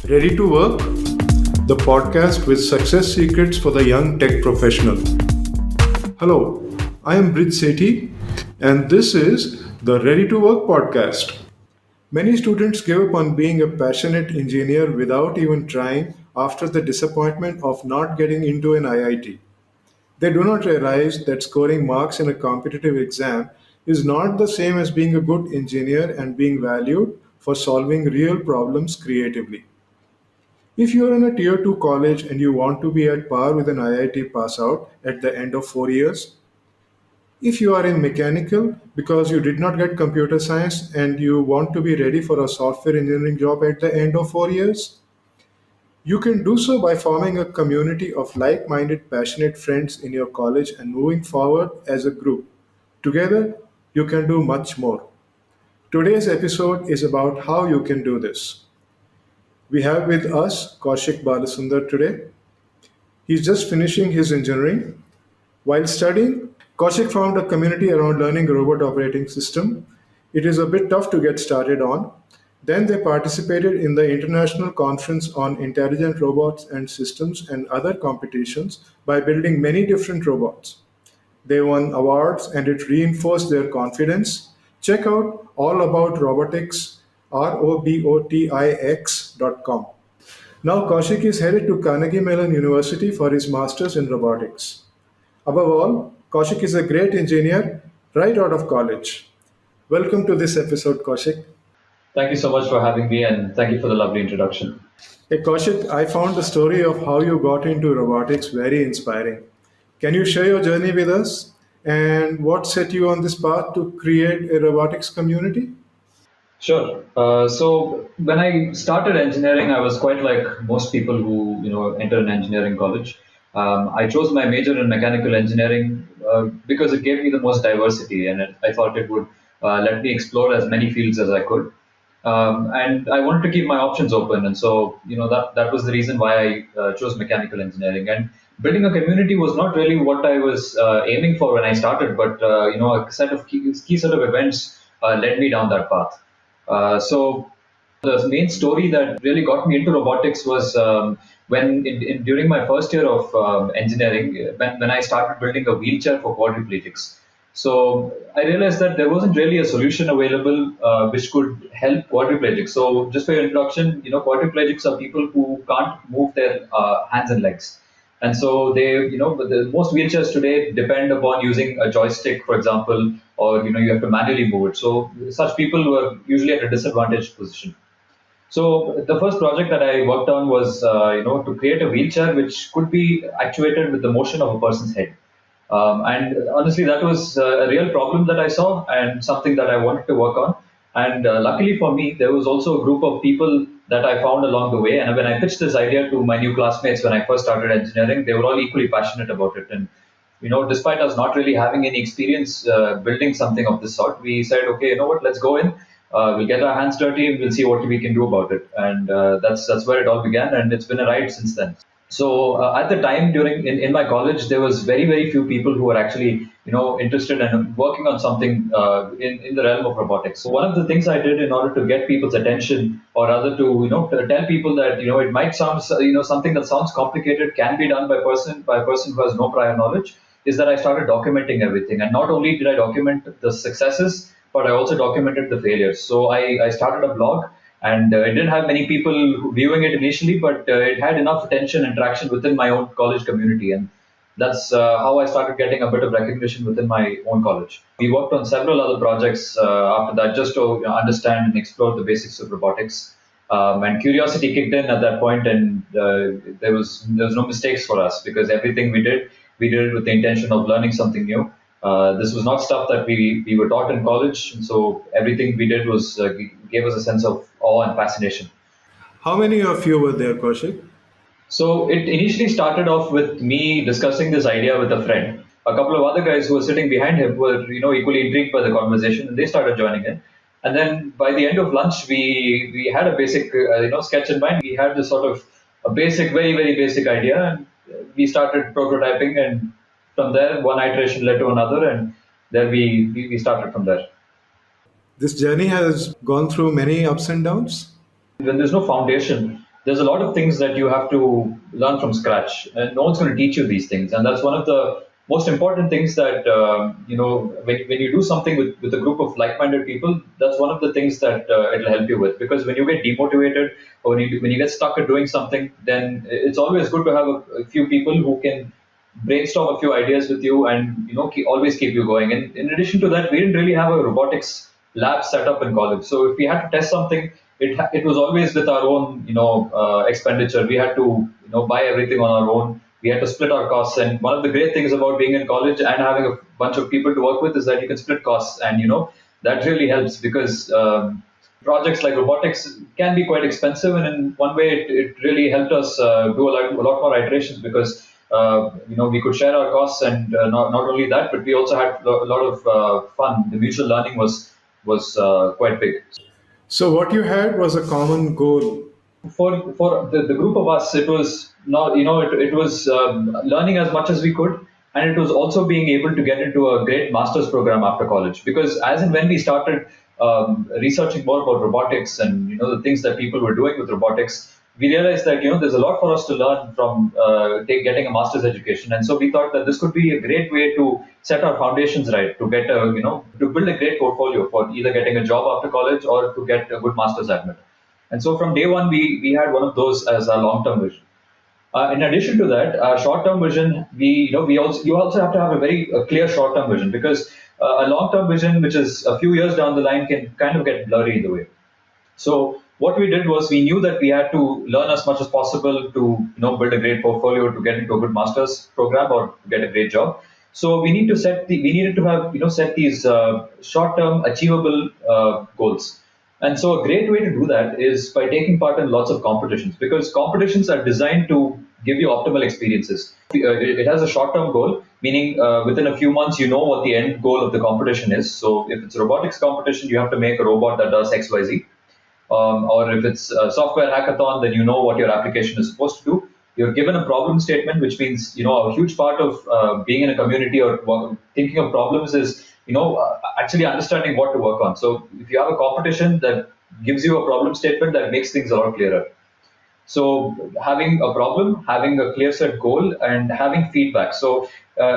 Ready to Work, the podcast with success secrets for the young tech professional. Hello, I am Brij Sethi, and this is the Ready to Work podcast. Many students give up on being a passionate engineer without even trying after the disappointment of not getting into an IIT. They do not realize that scoring marks in a competitive exam is not the same as being a good engineer and being valued for solving real problems creatively. If you are in a tier 2 college and you want to be at par with an IIT pass out at the end of 4 years, if you are in mechanical because you did not get computer science and you want to be ready for a software engineering job at the end of 4 years, you can do so by forming a community of like minded, passionate friends in your college and moving forward as a group. Together, you can do much more. Today's episode is about how you can do this. We have with us Kaushik Balasundar today. He's just finishing his engineering. While studying, Kaushik found a community around learning robot operating system. It is a bit tough to get started on. Then they participated in the International Conference on Intelligent Robots and Systems and other competitions by building many different robots. They won awards and it reinforced their confidence. Check out all about robotics, robotix.com. Now Kaushik is headed to Carnegie Mellon University for his master's in robotics. Above all, Kaushik is a great engineer right out of college. Welcome to this episode, Kaushik. Thank you so much for having me, and thank you for the lovely introduction. Hey, Kaushik, I found the story of how you got into robotics very inspiring. Can you share your journey with us and what set you on this path to create a robotics community? Sure. So when I started engineering, I was quite like most people who enter an engineering college. I chose my major in mechanical engineering because it gave me the most diversity, and I thought it would let me explore as many fields as I could. And I wanted to keep my options open, and so that was the reason why I chose mechanical engineering. And building a community was not really what I was aiming for when I started, but a set of key set of events led me down that path. So the main story that really got me into robotics was during my first year of engineering, when I started building a wheelchair for quadriplegics. So I realized that there wasn't really a solution available which could help quadriplegics. So just for your introduction, quadriplegics are people who can't move their hands and legs. And so most wheelchairs today depend upon using a joystick, for example, or you have to manually move it. So such people were usually at a disadvantaged position. So the first project that I worked on was, to create a wheelchair which could be actuated with the motion of a person's head. And honestly, that was a real problem that I saw and something that I wanted to work on. And luckily for me, there was also a group of people that I found along the way. And when I pitched this idea to my new classmates when I first started engineering, they were all equally passionate about it. And despite us not really having any experience building something of this sort, we said, okay, you know what, let's go in. We'll get our hands dirty and we'll see what we can do about it. And that's where it all began. And it's been a ride since then. So at the time in my college, there was very few people who were actually interested in working on something in the realm of robotics. So one of the things I did in order to get people's attention, or rather to to tell people that it might sound something that sounds complicated can be done by a person who has no prior knowledge, is that I started documenting everything. And not only did I document the successes, but I also documented the failures. So I started a blog, and it didn't have many people viewing it initially, but it had enough attention and traction within my own college community. And that's how I started getting a bit of recognition within my own college. We worked on several other projects after that just to understand and explore the basics of robotics. And curiosity kicked in at that point, and there was no mistakes for us because everything we did it with the intention of learning something new. This was not stuff that we were taught in college, and so everything we did was gave us a sense of awe and fascination. How many of you were there, Kaushik? So it initially started off with me discussing this idea with a friend. A couple of other guys who were sitting behind him were, equally intrigued by the conversation, and they started joining in. And then by the end of lunch, we had a basic, sketch in mind. We had this sort of a basic, very basic idea, and we started prototyping. And from there, one iteration led to another, and there we started from there. This journey has gone through many ups and downs. When there's no foundation, there's a lot of things that you have to learn from scratch, and no one's going to teach you these things. And that's one of the most important things that when you do something with a group of like-minded people, that's one of the things that it'll help you with. Because when you get demotivated or when you get stuck at doing something, then it's always good to have a few people who can brainstorm a few ideas with you and always keep you going. And in addition to that, we didn't really have a robotics lab set up in college. So if we had to test something, it was always with our own expenditure. We had to buy everything on our own. We had to split our costs. And one of the great things about being in college and having a bunch of people to work with is that you can split costs, and that really helps because projects like robotics can be quite expensive, and in one way it really helped us do a lot more iterations because we could share our costs, and not only that, but we also had a lot of fun. The mutual learning was quite big. So, what you had was a common goal. For the group of us, it was not it was learning as much as we could, and it was also being able to get into a great master's program after college. Because as and when we started researching more about robotics and the things that people were doing with robotics, we realized that there's a lot for us to learn from getting a master's education. And so we thought that this could be a great way to set our foundations right, to get to build a great portfolio for either getting a job after college or to get a good master's admit. And so from day one, we had one of those as our long-term vision. In addition to that, short-term vision, you also have to have a very clear short-term vision, because a long-term vision, which is a few years down the line, can kind of get blurry in the way. So what we did was we knew that we had to learn as much as possible to build a great portfolio to get into a good master's program or to get a great job. So we needed to have set these short-term achievable goals. And so a great way to do that is by taking part in lots of competitions, because competitions are designed to give you optimal experiences. It has a short-term goal, meaning within a few months, you know what the end goal of the competition is. So if it's a robotics competition, you have to make a robot that does X, Y, Z. Or if it's a software hackathon, then you know what your application is supposed to do. You're given a problem statement, which means a huge part of being in a community or thinking of problems is actually understanding what to work on. So if you have a competition that gives you a problem statement, that makes things a lot clearer. So having a problem, having a clear set goal, and having feedback. So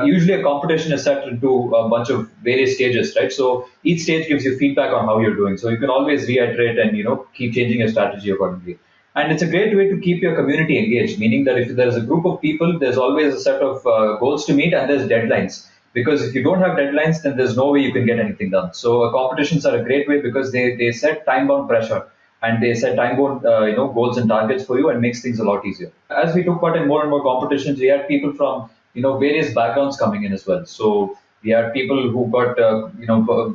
usually a competition is set into a bunch of various stages, right? So each stage gives you feedback on how you're doing. So you can always reiterate and keep changing your strategy accordingly. And it's a great way to keep your community engaged, meaning that if there's a group of people, there's always a set of goals to meet, and there's deadlines. Because if you don't have deadlines, then there's no way you can get anything done. So competitions are a great way because they set time-bound pressure, and they set time-bound goals and targets for you, and makes things a lot easier. As we took part in more and more competitions, we had people from various backgrounds coming in as well. So we had people who got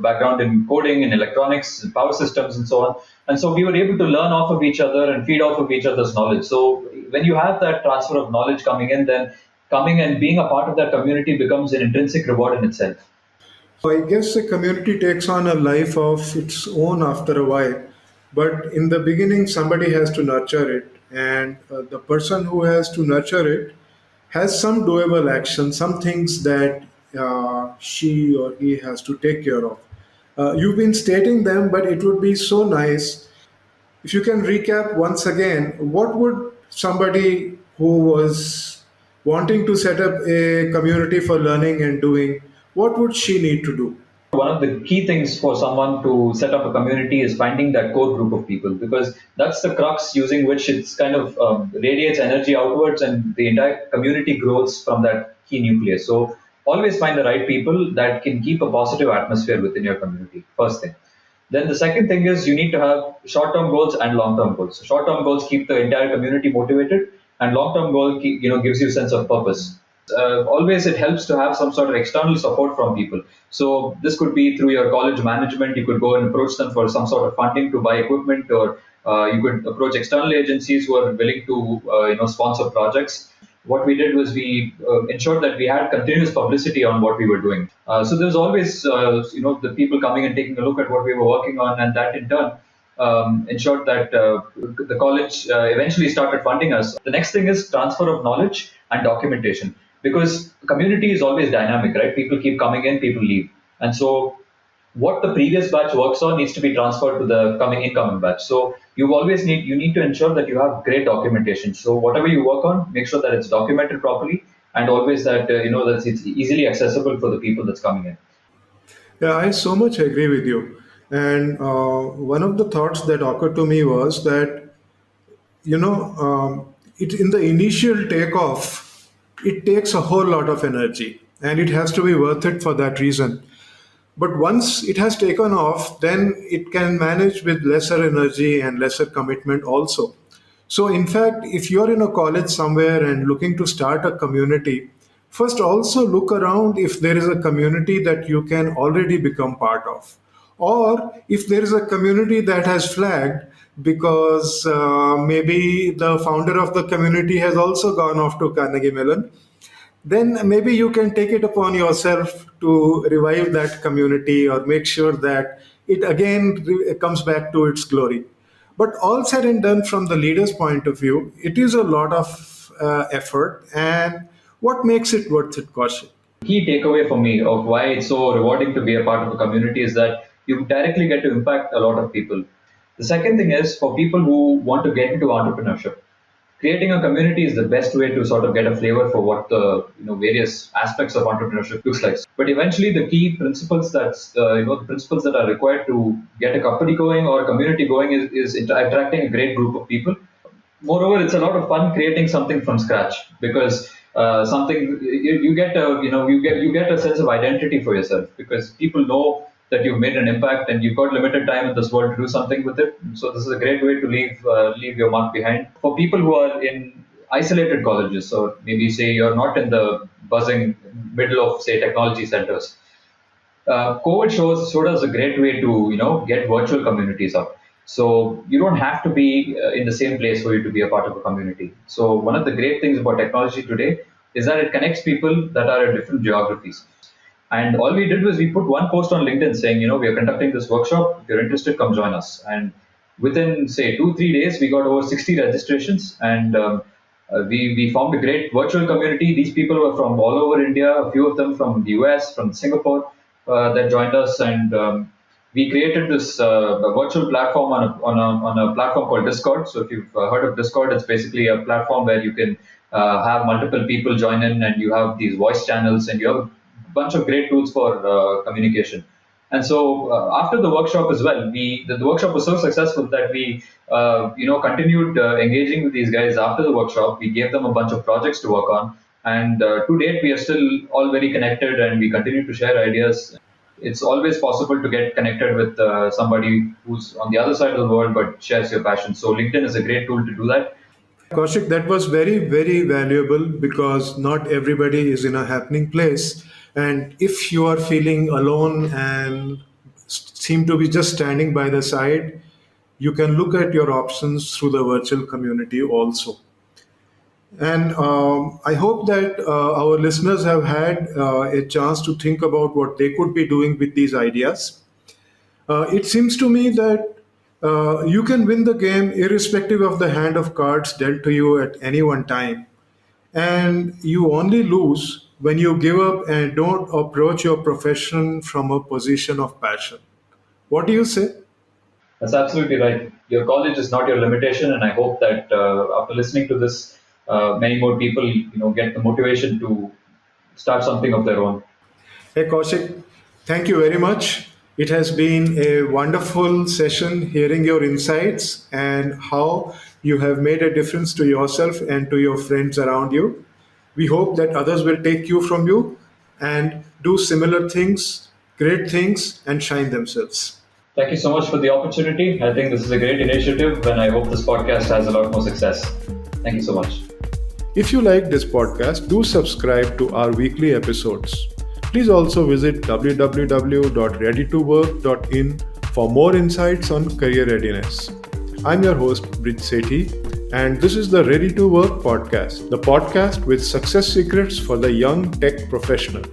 background in coding and electronics and power systems and so on. And so we were able to learn off of each other and feed off of each other's knowledge. So when you have that transfer of knowledge coming in, then coming and being a part of that community becomes an intrinsic reward in itself. So I guess the community takes on a life of its own after a while, but in the beginning, somebody has to nurture it, and the person who has to nurture it has some doable action, some things that she or he has to take care of. You've been stating them, but it would be so nice if you can recap once again. What would somebody who was wanting to set up a community for learning and doing, what would she need to do? One of the key things for someone to set up a community is finding that core group of people, because that's the crux using which it's kind of radiates energy outwards, and the entire community grows from that key nucleus. So always find the right people that can keep a positive atmosphere within your community, first thing. Then the second thing is you need to have short-term goals and long-term goals. So short-term goals keep the entire community motivated, and long-term goal gives you a sense of purpose. Always it helps to have some sort of external support from people. So this could be through your college management. You could go and approach them for some sort of funding to buy equipment, or you could approach external agencies who are willing to sponsor projects. What we did was we ensured that we had continuous publicity on what we were doing. So there was always the people coming and taking a look at what we were working on, and that in turn ensured that the college eventually started funding us. The next thing is transfer of knowledge and documentation, because community is always dynamic, right? People keep coming in, people leave. And so what the previous batch works on needs to be transferred to the incoming batch. So you need to ensure that you have great documentation. So whatever you work on, make sure that it's documented properly, and always that that it's easily accessible for the people that's coming in. Yeah, I so much agree with you. And one of the thoughts that occurred to me was that, it in the initial takeoff, it takes a whole lot of energy, and it has to be worth it for that reason. But once it has taken off, then it can manage with lesser energy and lesser commitment also. So, in fact, if you're in a college somewhere and looking to start a community, first also look around if there is a community that you can already become part of. Or if there is a community that has flagged because maybe the founder of the community has also gone off to Carnegie Mellon, then maybe you can take it upon yourself to revive that community or make sure that it again comes back to its glory. But all said and done, from the leader's point of view, it is a lot of effort. And what makes it worth it, Kaushik? Key takeaway for me of why it's so rewarding to be a part of a community is that you directly get to impact a lot of people. The second thing is for people who want to get into entrepreneurship, creating a community is the best way to sort of get a flavor for what the various aspects of entrepreneurship looks like. But eventually, the key principles the principles that are required to get a company going or a community going is attracting a great group of people. Moreover, it's a lot of fun creating something from scratch because something you get a you get a sense of identity for yourself because people know that you've made an impact and you've got limited time in this world to do something with it. So this is a great way to leave your mark behind. For people who are in isolated colleges, so maybe say you're not in the buzzing middle of say technology centers, COVID showed us a great way to get virtual communities up. So you don't have to be in the same place for you to be a part of a community. So one of the great things about technology today is that it connects people that are at different geographies. And all we did was we put one post on LinkedIn saying, we are conducting this workshop. If you're interested, come join us. And within say 2-3 days, we got over 60 registrations, and we formed a great virtual community. These people were from all over India, a few of them from the US, from Singapore, that joined us, and we created this virtual platform on a platform called Discord. So if you've heard of Discord, it's basically a platform where you can have multiple people join in, and you have these voice channels, and you have a bunch of great tools for communication. And so after the workshop as well, the workshop was so successful that we continued engaging with these guys after the workshop. We gave them a bunch of projects to work on, and to date we are still all very connected, and we continue to share ideas. It's always possible to get connected with somebody who's on the other side of the world but shares your passion. So LinkedIn is a great tool to do that. Kaushik, that was very, very valuable because not everybody is in a happening place. And if you are feeling alone and seem to be just standing by the side, you can look at your options through the virtual community also. And I hope that our listeners have had a chance to think about what they could be doing with these ideas. It seems to me that you can win the game irrespective of the hand of cards dealt to you at any one time. And you only lose when you give up and don't approach your profession from a position of passion. What do you say? That's absolutely right. Your college is not your limitation, and I hope that after listening to this, many more people get the motivation to start something of their own. Hey, Kaushik, thank you very much. It has been a wonderful session hearing your insights and how you have made a difference to yourself and to your friends around you. We hope that others will take you from you and do similar things, great things, and shine themselves. Thank you so much for the opportunity. I think this is a great initiative, and I hope this podcast has a lot more success. Thank you so much. If you like this podcast, do subscribe to our weekly episodes. Please also visit www.readytowork.in for more insights on career readiness. I'm your host, Brij Sethi, and this is the Ready to Work podcast, the podcast with success secrets for the young tech professional.